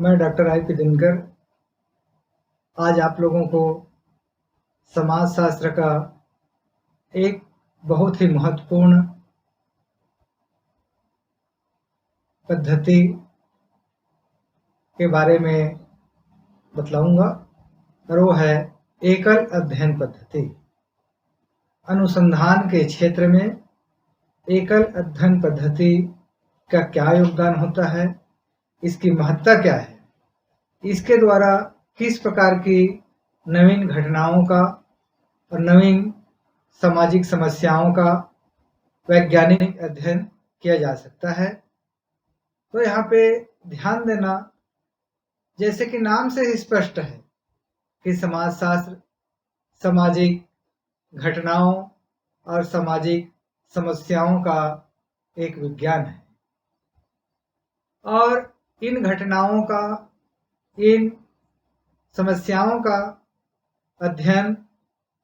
मैं doctor IP. Dinkar आज आप लोगों को समाजशास्त्र का एक बहुत ही महत्वपूर्ण पद्धति के बारे में बतलाऊंगा और वो है एकल अध्ययन पद्धति। अनुसंधान के क्षेत्र में एकल अध्ययन पद्धति का क्या योगदान होता है, इसकी महत्ता क्या है, इसके द्वारा किस प्रकार की नवीन घटनाओं का और नवीन सामाजिक समस्याओं का वैज्ञानिक अध्ययन किया जा सकता है। तो यहाँ पे ध्यान देना, जैसे कि नाम से ही स्पष्ट है कि समाजशास्त्र सामाजिक घटनाओं और सामाजिक समस्याओं का एक विज्ञान है और इन घटनाओं का, इन समस्याओं का अध्ययन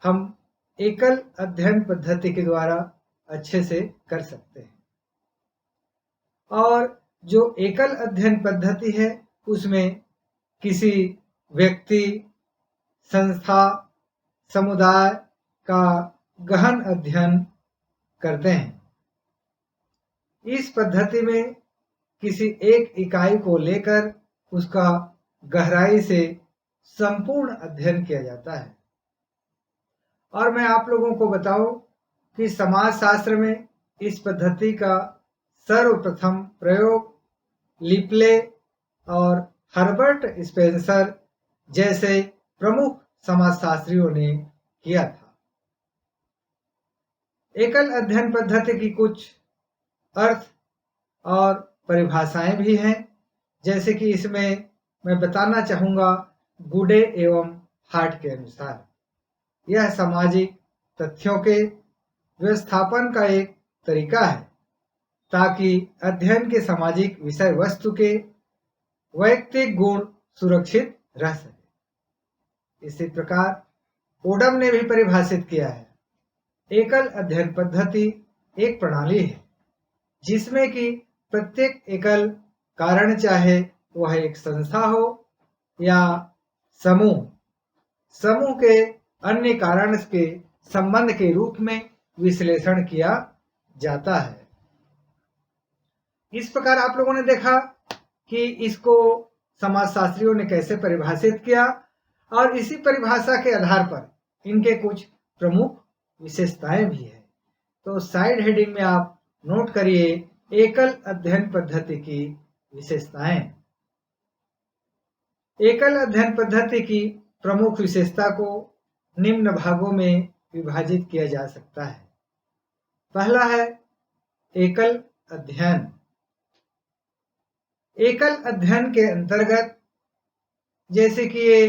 हम एकल अध्ययन पद्धति के द्वारा अच्छे से कर सकते हैं। और जो एकल अध्ययन पद्धति है उसमें किसी व्यक्ति, संस्था, समुदाय का गहन अध्ययन करते हैं। इस पद्धति में किसी एक इकाई को लेकर उसका गहराई से संपूर्ण अध्ययन किया जाता है। और मैं आप लोगों को बताऊं कि समाजशास्त्र में इस पद्धति का सर्वप्रथम प्रयोग लिपले और हर्बर्ट स्पेंसर जैसे प्रमुख समाजशास्त्रियों ने किया था। एकल अध्ययन पद्धति की कुछ अर्थ और परिभाषाएं भी हैं, जैसे कि इसमें मैं बताना चाहूँगा गुडे एवं हार्ट के अनुसार यह सामाजिक तथ्यों के व्यवस्थापन का एक तरीका है ताकि अध्ययन के सामाजिक विषय वस्तु के वैयक्तिक गुण सुरक्षित रह सके। इसी प्रकार ओडम ने भी परिभाषित किया है, एकल अध्ययन पद्धति एक प्रणाली है जिसमें कि प्रत्येक एकल कारण, चाहे वह एक संस्था हो या समूह के अन्य कारण के संबंध के रूप में विश्लेषण किया जाता है। इस प्रकार आप लोगों ने देखा कि इसको समाजशास्त्रियों ने कैसे परिभाषित किया और इसी परिभाषा के आधार पर इनके कुछ प्रमुख विशेषताएं भी है। तो साइड हेडिंग में आप नोट करिए एकल अध्ययन पद्धति की विशेषताएं। एकल अध्ययन पद्धति की प्रमुख विशेषता को निम्न भागों में विभाजित किया जा सकता है। पहला है एकल अध्ययन। एकल अध्ययन के अंतर्गत, जैसे कि ये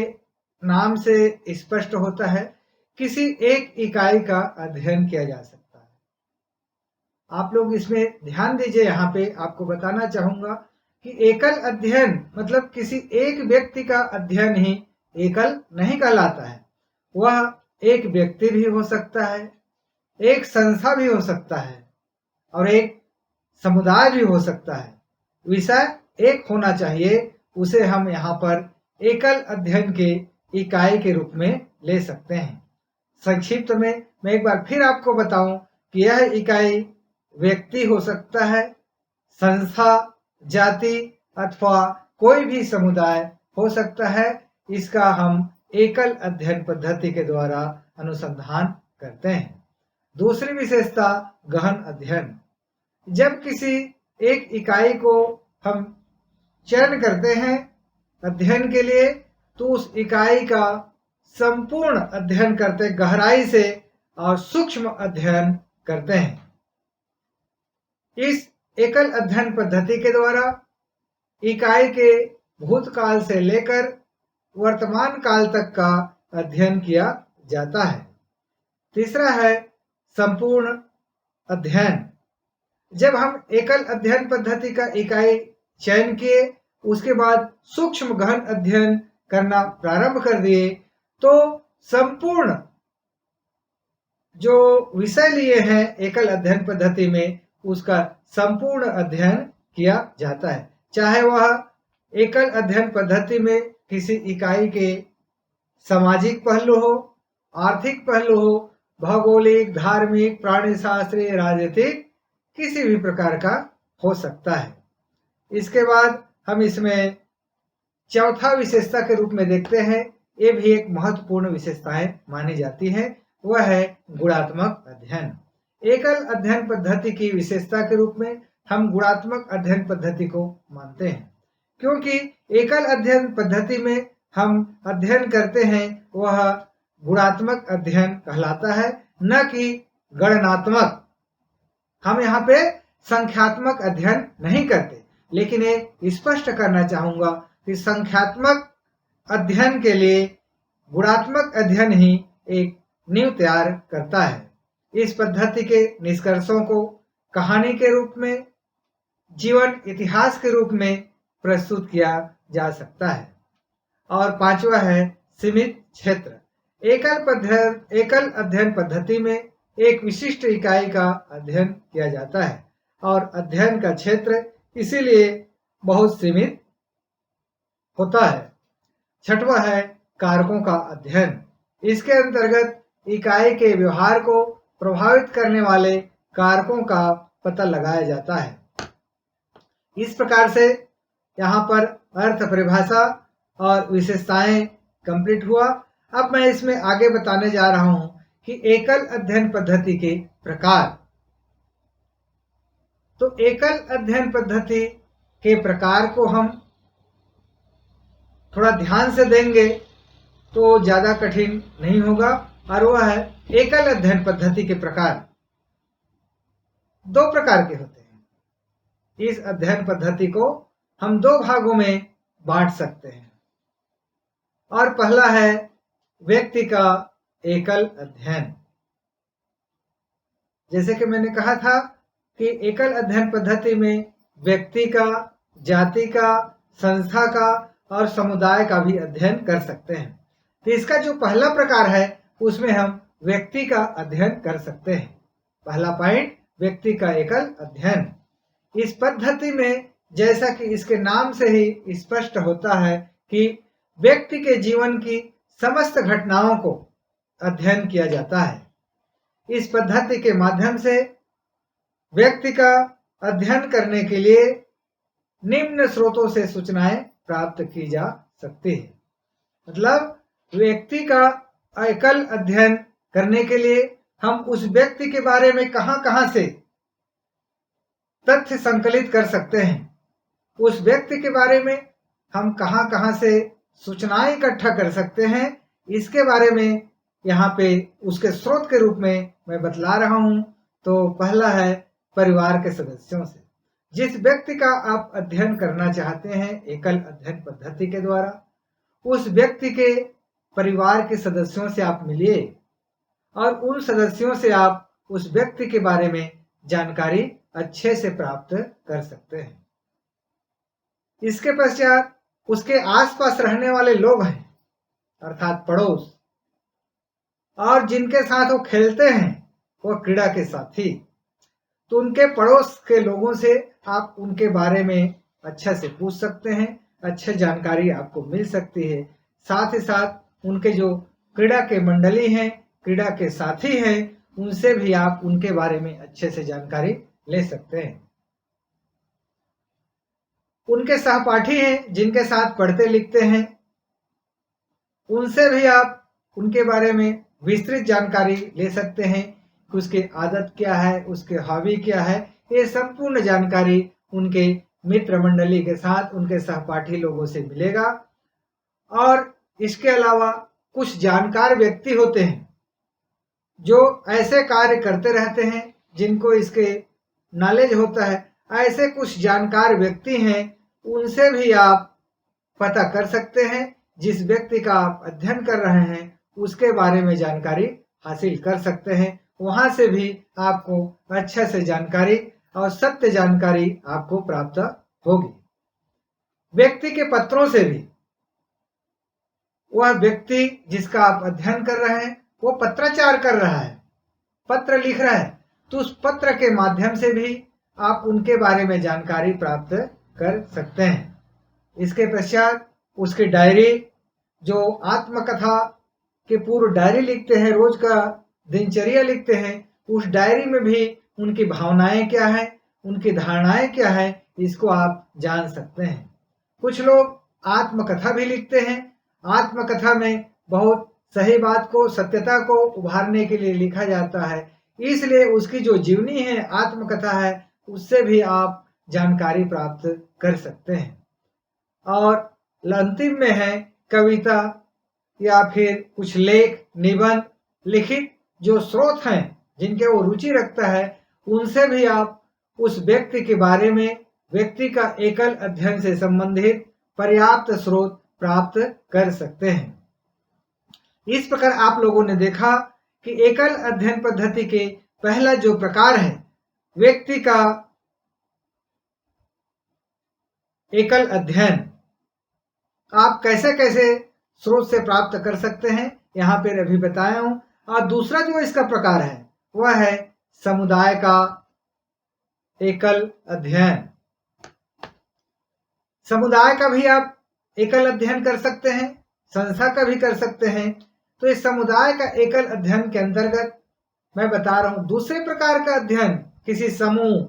नाम से स्पष्ट होता है, किसी एक इकाई का अध्ययन किया जा सकता है। आप लोग इसमें ध्यान दीजिए, यहाँ पे आपको बताना चाहूंगा कि एकल अध्ययन मतलब किसी एक व्यक्ति का अध्ययन ही एकल नहीं कहलाता है। वह एक व्यक्ति भी हो सकता है, एक संस्था भी हो सकता है और एक समुदाय भी हो सकता है। विषय एक होना चाहिए, उसे हम यहाँ पर एकल अध्ययन के इकाई के रूप में ले सकते हैं। संक्षिप्त में मैं एक बार फिर आपको बताऊं कि यह इकाई व्यक्ति हो सकता है, संस्था, जाति अथवा कोई भी समुदाय हो सकता है। इसका हम एकल अध्ययन पद्धति के द्वारा अनुसंधान करते हैं। दूसरी विशेषता गहन अध्ययन। जब किसी एक इकाई को हम चयन करते हैं अध्ययन के लिए, तो उस इकाई का संपूर्ण अध्ययन करते, गहराई से और सूक्ष्म अध्ययन करते हैं। इस एकल अध्ययन पद्धति के द्वारा इकाई के भूतकाल से लेकर वर्तमान काल तक का अध्ययन किया जाता है। तीसरा है संपूर्ण अध्ययन। जब हम एकल अध्ययन पद्धति का इकाई चयन किए, उसके बाद सूक्ष्म गहन अध्ययन करना प्रारंभ कर दिए, तो संपूर्ण जो विषय लिए हैं एकल अध्ययन पद्धति में, उसका संपूर्ण अध्ययन किया जाता है। चाहे वह एकल अध्ययन पद्धति में किसी इकाई के सामाजिक पहलू हो, आर्थिक पहलू हो, भौगोलिक, धार्मिक, प्राणी शास्त्रीय, राजनीतिक किसी भी प्रकार का हो सकता है। इसके बाद हम इसमें चौथा विशेषता के रूप में देखते हैं, ये भी एक महत्वपूर्ण विशेषताएं मानी जाती है, वह है गुणात्मक अध्ययन। एकल अध्ययन पद्धति की विशेषता के रूप में हम गुणात्मक अध्ययन पद्धति को मानते हैं, क्योंकि एकल अध्ययन पद्धति में हम अध्ययन करते हैं वह गुणात्मक अध्ययन कहलाता है, न कि गणनात्मक। हम यहाँ पे संख्यात्मक अध्ययन नहीं करते, लेकिन ये स्पष्ट करना चाहूंगा कि संख्यात्मक अध्ययन के लिए गुणात्मक अध्ययन ही एक नींव तैयार करता है। इस पद्धति के निष्कर्षों को कहानी के रूप में, जीवन इतिहास के रूप में प्रस्तुत किया जा सकता है। और पांचवा है सीमित क्षेत्र। एकल अध्ययन पद्धति में एक विशिष्ट इकाई का अध्ययन किया जाता है और अध्ययन का क्षेत्र इसीलिए बहुत सीमित होता है। छठवां है कारकों का अध्ययन। इसके अंतर्गत इकाई के व्यवहार को प्रभावित करने वाले कारकों का पता लगाया जाता है। इस प्रकार से यहाँ पर अर्थ परिभाषा और विशेषताएं कंप्लीट हुआ। अब मैं इसमें आगे बताने जा रहा हूं कि एकल अध्ययन पद्धति के प्रकार। तो एकल अध्ययन पद्धति के प्रकार को हम थोड़ा ध्यान से देंगे तो ज्यादा कठिन नहीं होगा, और वह है एकल अध्ययन पद्धति के प्रकार दो प्रकार के होते हैं। इस अध्ययन पद्धति को हम दो भागों में बांट सकते हैं, और पहला है व्यक्ति का एकल अध्ययन। जैसे कि मैंने कहा था कि एकल अध्ययन पद्धति में व्यक्ति का, जाति का, संस्था का और समुदाय का भी अध्ययन कर सकते हैं। तो इसका जो पहला प्रकार है उसमें हम व्यक्ति का अध्ययन कर सकते हैं। पहला पॉइंट, व्यक्ति का एकल अध्ययन। इस पद्धति में जैसा कि इसके नाम से ही स्पष्ट होता है कि व्यक्ति के जीवन की समस्त घटनाओं को अध्ययन किया जाता है। इस पद्धति के माध्यम से व्यक्ति का अध्ययन करने के लिए निम्न स्रोतों से सूचनाएं प्राप्त की जा सकती है। मतलब व्यक्ति का एकल अध्ययन करने के लिए हम उस व्यक्ति के बारे में कहां से तथ्य संकलित कर सकते हैं, उस व्यक्ति के बारे में हम कहां से सूचनाएं इकट्ठा कर सकते हैं, इसके बारे में यहाँ पे उसके स्रोत के रूप में मैं बतला रहा हूं। तो पहला है परिवार के सदस्यों से। जिस व्यक्ति का आप अध्ययन करना चाहते हैं एकल अध्ययन पद्धति के द्वारा, उस व्यक्ति के परिवार के सदस्यों से आप मिलिए और उन सदस्यों से आप उस व्यक्ति के बारे में जानकारी अच्छे से प्राप्त कर सकते हैं। इसके पश्चात उसके आसपास रहने वाले लोग हैं, अर्थात पड़ोस, और जिनके साथ वो खेलते हैं वो क्रीड़ा के साथी। तो उनके पड़ोस के लोगों से आप उनके बारे में अच्छा से पूछ सकते हैं, अच्छी जानकारी आपको मिल सकती है। साथ ही साथ उनके जो क्रीड़ा के मंडली हैं, क्रीड़ा के साथी हैं, उनसे भी आप उनके बारे में अच्छे से जानकारी ले सकते हैं। उनके सहपाठी हैं जिनके साथ पढ़ते लिखते हैं, उनसे भी आप उनके बारे में विस्तृत जानकारी ले सकते हैं कि उसकी आदत क्या है, उसके हॉबी क्या है। ये संपूर्ण जानकारी उनके मित्र मंडली के साथ, उनके सहपाठी लोगों से मिलेगा। और इसके अलावा कुछ जानकार व्यक्ति होते हैं जो ऐसे कार्य करते रहते हैं जिनको इसके नॉलेज होता है। ऐसे कुछ जानकार व्यक्ति हैं, उनसे भी आप पता कर सकते हैं। जिस व्यक्ति का आप अध्ययन कर रहे हैं उसके बारे में जानकारी हासिल कर सकते हैं। वहां से भी आपको अच्छे से जानकारी और सत्य जानकारी आपको प्राप्त होगी। व्यक्ति के पत्रों से भी, वह व्यक्ति जिसका आप अध्ययन कर रहे हैं वो पत्राचार कर रहा है, पत्र लिख रहा है, तो उस पत्र के माध्यम से भी आप उनके बारे में जानकारी प्राप्त कर सकते हैं। इसके पश्चात उसकी डायरी, जो आत्मकथा के पूर्व डायरी लिखते हैं, रोज का दिनचर्या लिखते हैं, उस डायरी में भी उनकी भावनाएं क्या है, उनकी धारणाएं क्या है, इसको आप जान सकते हैं। कुछ लोग आत्मकथा भी लिखते हैं। आत्मकथा में बहुत सही बात को, सत्यता को उभारने के लिए लिखा जाता है, इसलिए उसकी जो जीवनी है, आत्मकथा है, उससे भी आप जानकारी प्राप्त कर सकते हैं। और अंतिम में है कविता या फिर कुछ लेख, निबंध, लिखित जो स्रोत हैं जिनके वो रुचि रखता है, उनसे भी आप उस व्यक्ति के बारे में, व्यक्ति का एकल अध्ययन से संबंधित पर्याप्त स्रोत प्राप्त कर सकते हैं। इस प्रकार आप लोगों ने देखा कि एकल अध्ययन पद्धति के पहला जो प्रकार है, व्यक्ति का एकल अध्ययन, आप कैसे कैसे स्रोत से प्राप्त कर सकते हैं, यहाँ पर अभी बताया हूं। और दूसरा जो इसका प्रकार है वह है समुदाय का एकल अध्ययन। समुदाय का भी आप एकल अध्ययन कर सकते हैं, संस्था का भी कर सकते हैं। तो इस समुदाय का एकल अध्ययन के अंतर्गत मैं बता रहा हूं, दूसरे प्रकार का अध्ययन किसी समूह,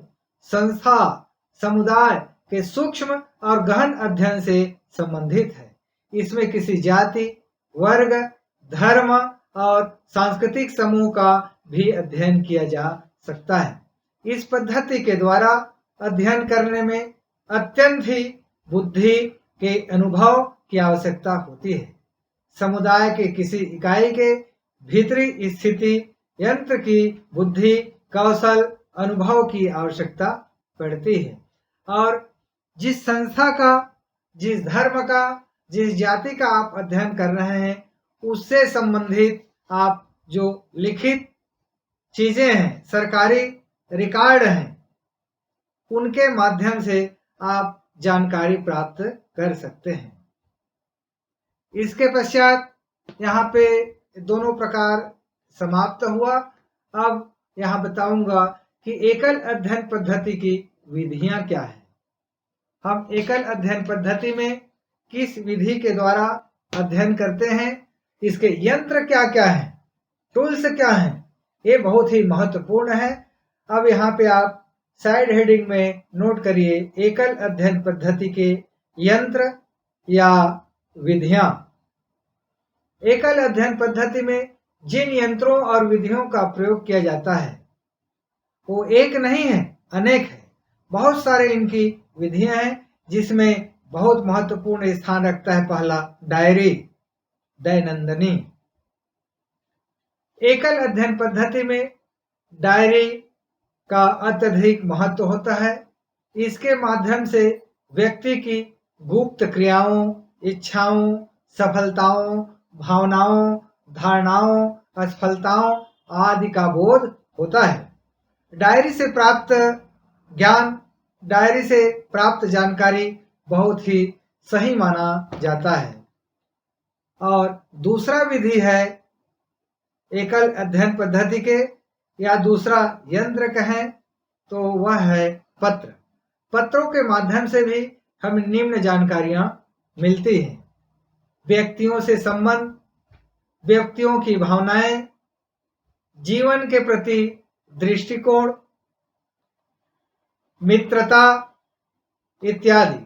संस्था, समुदाय के सूक्ष्म और गहन अध्ययन से संबंधित है। इसमें किसी जाति, वर्ग, धर्म और सांस्कृतिक समूह का भी अध्ययन किया जा सकता है। इस पद्धति के द्वारा अध्ययन करने में अत्यंत ही बुद्धि के अनुभव की आवश्यकता होती है। समुदाय के किसी इकाई के भीतरी स्थिति, यंत्र की बुद्धि, कौशल, अनुभव की आवश्यकता पड़ती है। और जिस संस्था का, जिस धर्म का, जिस जाति का आप अध्ययन कर रहे हैं, उससे संबंधित आप जो लिखित चीजें हैं, सरकारी रिकॉर्ड हैं, उनके माध्यम से आप जानकारी प्राप्त कर सकते हैं। इसके पश्चात यहाँ पे दोनों प्रकार समाप्त हुआ। अब यहाँ बताऊंगा कि एकल अध्ययन पद्धति की विधियां क्या है। हम एकल अध्ययन पद्धति में किस विधि के द्वारा अध्ययन करते हैं, इसके यंत्र क्या क्या हैं, टूल्स क्या हैं, ये बहुत ही महत्वपूर्ण है। अब यहाँ पे आप साइड हेडिंग में नोट करिए, एकल अध्ययन पद्धति के यंत्र या विधियां। एकल अध्ययन पद्धति में जिन यंत्रों और विधियों का प्रयोग किया जाता है वो एक नहीं है, अनेक है। बहुत सारे इनकी विधियां हैं, जिसमें बहुत महत्वपूर्ण स्थान रखता है पहला डायरी, दैनंदिनी। एकल अध्ययन पद्धति में डायरी का अत्यधिक महत्व होता है। इसके माध्यम से व्यक्ति की गुप्त क्रियाओं, इच्छाओं, सफलताओं, भावनाओं, धारणाओं, असफलताओं आदि का बोध होता है। डायरी से प्राप्त ज्ञान, डायरी से प्राप्त जानकारी बहुत ही सही माना जाता है। और दूसरा विधि है एकल अध्ययन पद्धति के, या दूसरा यंत्र कहें तो वह है पत्र। पत्रों के माध्यम से भी हमें निम्न जानकारियां मिलती हैं। व्यक्तियों से संबंध, व्यक्तियों की भावनाएं, जीवन के प्रति दृष्टिकोण, मित्रता इत्यादि।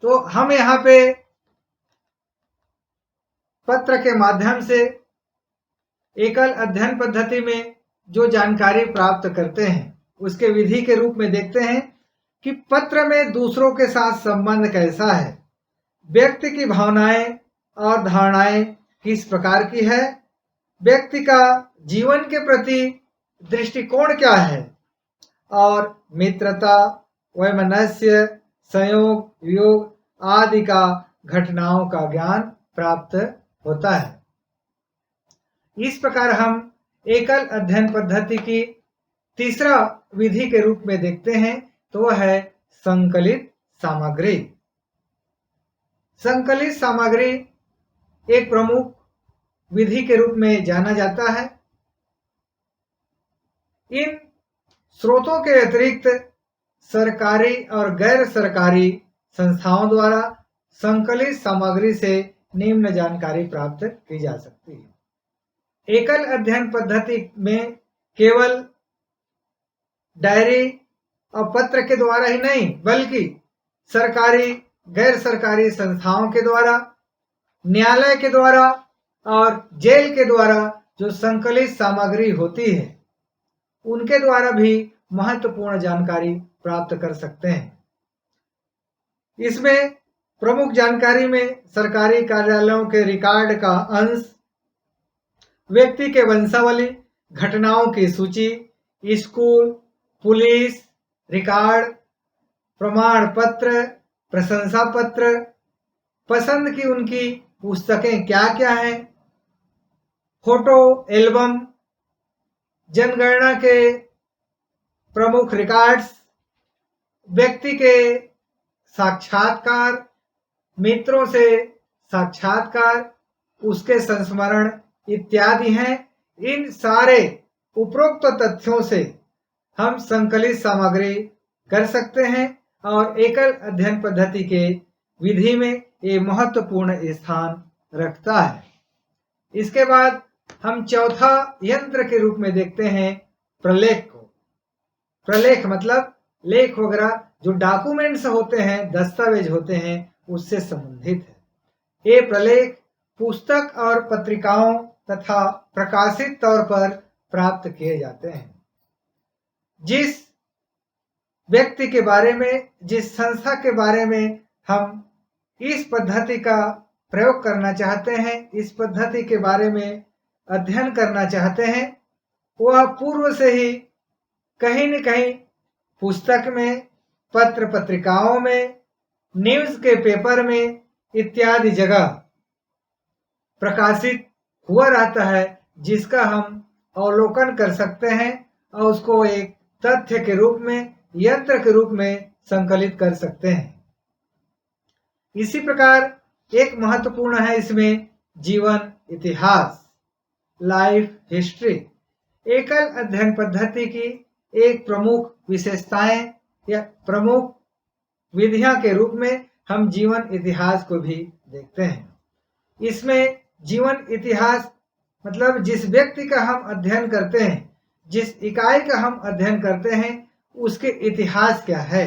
तो हम यहाँ पे पत्र के माध्यम से एकल अध्ययन पद्धति में जो जानकारी प्राप्त करते हैं उसके विधि के रूप में देखते हैं कि पत्र में दूसरों के साथ संबंध कैसा है, व्यक्ति की भावनाएं और धारणाएं किस प्रकार की है, व्यक्ति का जीवन के प्रति दृष्टिकोण क्या है, और मित्रता, वैमनस्य, संयोग, वियोग आदि का घटनाओं का ज्ञान प्राप्त होता है। इस प्रकार हम एकल अध्ययन पद्धति की तीसरा विधि के रूप में देखते हैं, तो वह है संकलित सामग्री। संकलित सामग्री एक प्रमुख विधि के रूप में जाना जाता है। इन स्रोतों के अतिरिक्त सरकारी और गैर सरकारी संस्थाओं द्वारा संकलित सामग्री से निम्न जानकारी प्राप्त की जा सकती है। एकल अध्ययन पद्धति में केवल डायरी और पत्र के द्वारा ही नहीं, बल्कि सरकारी गैर सरकारी संस्थाओं के द्वारा, न्यायालय के द्वारा और जेल के द्वारा जो संकलित सामग्री होती है, उनके द्वारा भी महत्वपूर्ण जानकारी प्राप्त कर सकते हैं। इसमें प्रमुख जानकारी में सरकारी कार्यालयों के रिकॉर्ड का अंश, व्यक्ति के वंशावली, घटनाओं की सूची, स्कूल, पुलिस रिकॉर्ड, प्रमाण पत्र, प्रशंसा पत्र, पसंद की उनकी पुस्तकें क्या क्या हैं, फोटो एल्बम, जनगणना के प्रमुख रिकॉर्ड्स, व्यक्ति के साक्षात्कार, मित्रों से साक्षात्कार, उसके संस्मरण इत्यादि हैं। इन सारे उपरोक्त तथ्यों से हम संकलित सामग्री कर सकते हैं और एकल अध्ययन पद्धति के विधि में ये महत्वपूर्ण स्थान रखता है। इसके बाद हम चौथा यंत्र के रूप में देखते हैं प्रलेख को। प्रलेख मतलब लेख वगैरह जो डॉक्यूमेंट्स होते हैं, दस्तावेज होते हैं, उससे संबंधित है। ये प्रलेख पुस्तक और पत्रिकाओं तथा प्रकाशित तौर पर प्राप्त किए जाते हैं। जिस व्यक्ति के बारे में, जिस संस्था के बारे में हम इस पद्धति का प्रयोग करना चाहते हैं, इस पद्धति के बारे में अध्ययन करना चाहते हैं, वह पूर्व से ही कहीं न कहीं पुस्तक में, पत्र पत्रिकाओं में, न्यूज़ के पेपर में इत्यादि जगह प्रकाशित हुआ रहता है, जिसका हम अवलोकन कर सकते हैं और उसको एक तथ्य के रूप में, यंत्र के रूप में संकलित कर सकते हैं। इसी प्रकार एक महत्वपूर्ण है इसमें जीवन इतिहास, लाइफ हिस्ट्री। एकल अध्ययन पद्धति की एक प्रमुख विशेषताएं या प्रमुख विधियां के रूप में हम जीवन इतिहास को भी देखते हैं। इसमें जीवन इतिहास मतलब जिस व्यक्ति का हम अध्ययन करते हैं, जिस इकाई का हम अध्ययन करते हैं, उसके इतिहास क्या है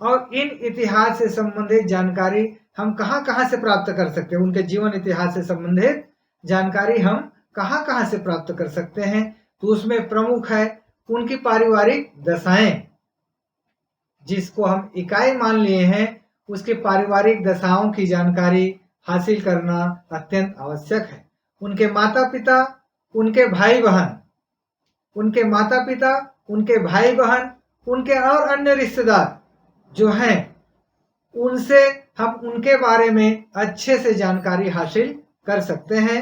और इन इतिहास से संबंधित जानकारी हम कहाँ से प्राप्त कर सकते हैं। उनके जीवन इतिहास से संबंधित जानकारी हम कहाँ से प्राप्त कर सकते हैं, तो उसमें प्रमुख है उनकी पारिवारिक दशाएं। जिसको हम इकाई मान लिए हैं, उसके पारिवारिक दशाओं की जानकारी हासिल करना अत्यंत आवश्यक है। उनके माता पिता, उनके भाई बहन, उनके माता पिता, उनके भाई बहन, उनके और अन्य रिश्तेदार जो हैं, उनसे हम उनके बारे में अच्छे से जानकारी हासिल कर सकते हैं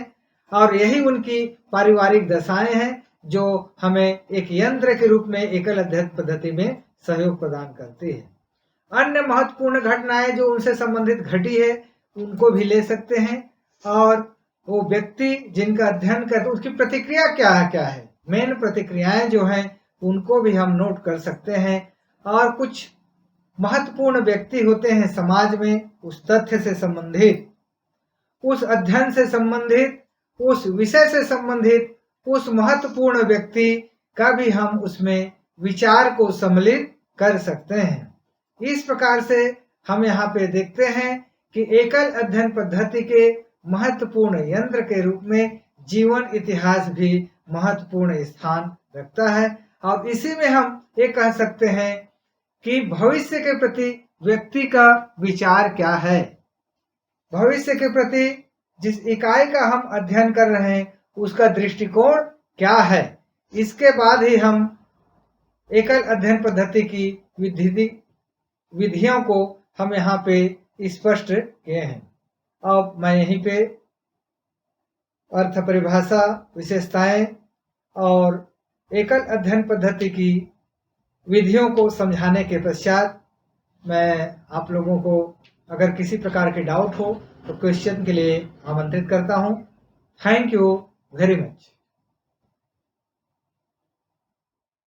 और यही उनकी पारिवारिक दशाएं हैं जो हमें एक यंत्र के रूप में एकल अध्ययन पद्धति में सहयोग प्रदान करती है। अन्य महत्वपूर्ण घटनाएं जो उनसे संबंधित घटी है, उनको भी ले सकते हैं और वो व्यक्ति जिनका अध्ययन करते उसकी प्रतिक्रिया क्या है, मेन प्रतिक्रियाएं जो हैं उनको भी हम नोट कर सकते हैं। और कुछ महत्वपूर्ण व्यक्ति होते हैं समाज में, उस तथ्य से संबंधित, उस अध्ययन से संबंधित, उस विषय से संबंधित उस महत्वपूर्ण व्यक्ति का भी हम उसमें विचार को सम्मिलित कर सकते हैं। इस प्रकार से हम यहाँ पे देखते हैं कि एकल अध्ययन पद्धति के महत्वपूर्ण यंत्र के रूप में जीवन इतिहास भी महत्वपूर्ण स्थान रखता है और इसी में हम ये कह सकते हैं कि भविष्य के प्रति व्यक्ति का विचार क्या है, भविष्य के प्रति जिस इकाई का हम अध्ययन कर रहे हैं उसका दृष्टिकोण क्या है। इसके बाद ही हम एकल अध्ययन पद्धति की विधियों को हम यहाँ पे स्पष्ट किए हैं। अब मैं यहीं पे अर्थ परिभाषा, विशेषताएं और एकल अध्ययन पद्धति की विधियों को समझाने के पश्चात मैं आप लोगों को अगर किसी प्रकार के डाउट हो तो क्वेश्चन के लिए आमंत्रित करता हूं। Thank you very much.